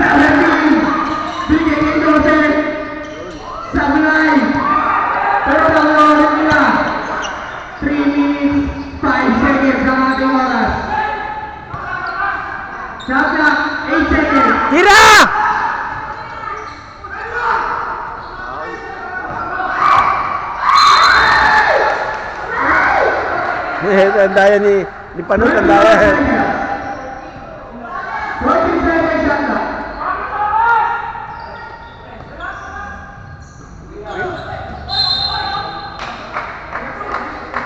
17. Bigay Joseph. Sablay. Pero ulit nila. 3 minutes, 5 seconds ang ating oras. Shot clock, 8 seconds. Tira! Tandaya ni Pano, tandaya. 14 seconds shot clock.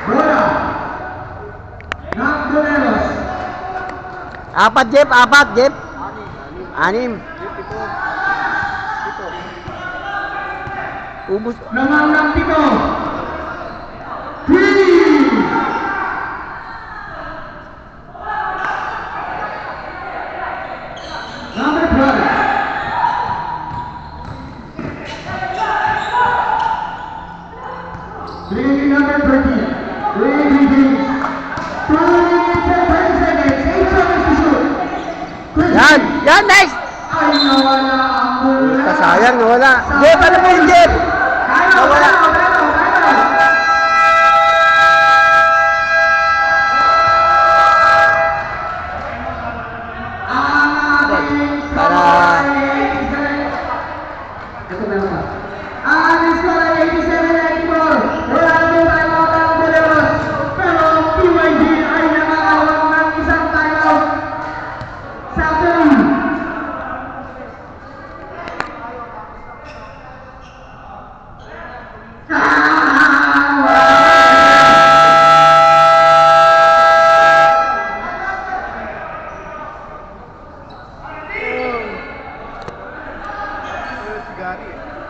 Bola. Ng Donelos. Apat, Jeff. Anim. Ubus. Nangangang 7. 3. Number 12. Bringing number 13. Ready, 2 minutes and 30 seconds. 8 seconds to shoot. Yan, nice! Ay, nawala ang bola. Sayang, nawala. Jeff, ano po yun, Jeff? Nawala.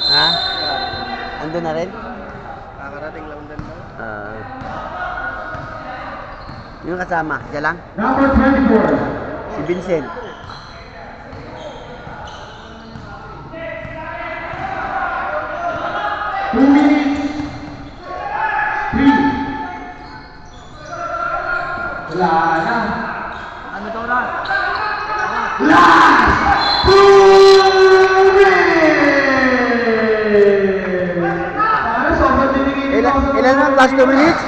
Ha? Ando na rin? Kakarating lang din daw. Yung kasama, siya lang? Number 24. Si Vincent. Two minutes. 3. Wala na. Ano daw na? Last 2 minutes! Sobrang tinigil Ilan na? Last 2 minutes?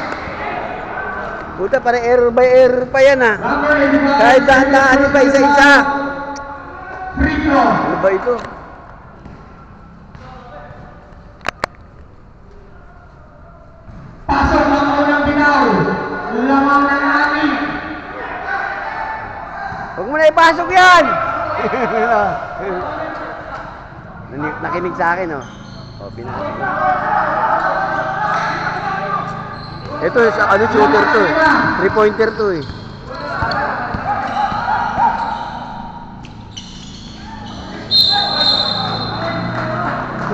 Buta, para error by error pa yan ah. Number 85. Kahit dahan-dahan pa isa-isa. Free throw. Ano ba ito? Pasok ang unang binaw. Lamang ng amin. Huwag mo na ipasok yan! Nakinig sa akin oh. O, pinasok ko. Ito, ano shooter to eh. 3-pointer to eh.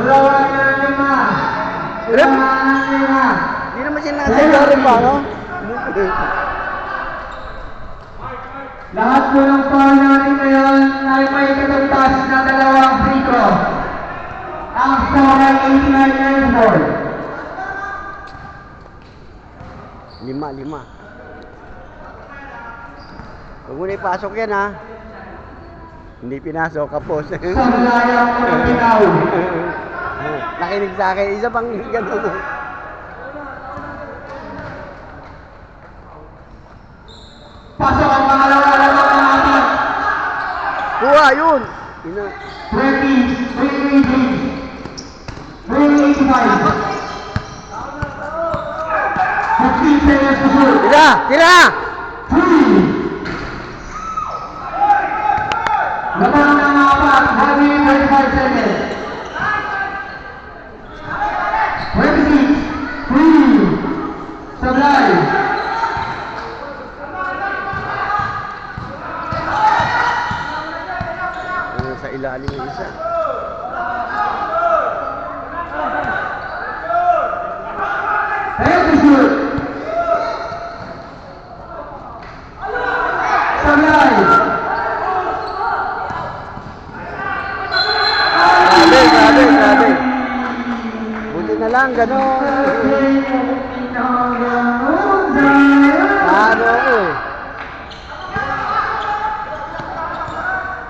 Dalawa na 5. Dalawa na 5. Hindi naman siya nasa rin ba, no? Lahat po ng foul natin ngayon ay may katutas na dalawang free throw. Ang score ay 89-94. 5. Huwag mo na ipasok yan ha. Hindi pinasok, kapos. Sa malayang unang binaw. Nakinig sa akin, isa pang gano'n. Pasok ang pangalawa ng mga apat. Kuha, yun! 385. 15 seconds to shoot. Tira! Tira! 3. Laban ng apat. 135 seconds. 26. 3. Sablay. Sa ilalim ng isa. Ayan to shoot. Sablay. Grabe. Buti na lang, gano'n.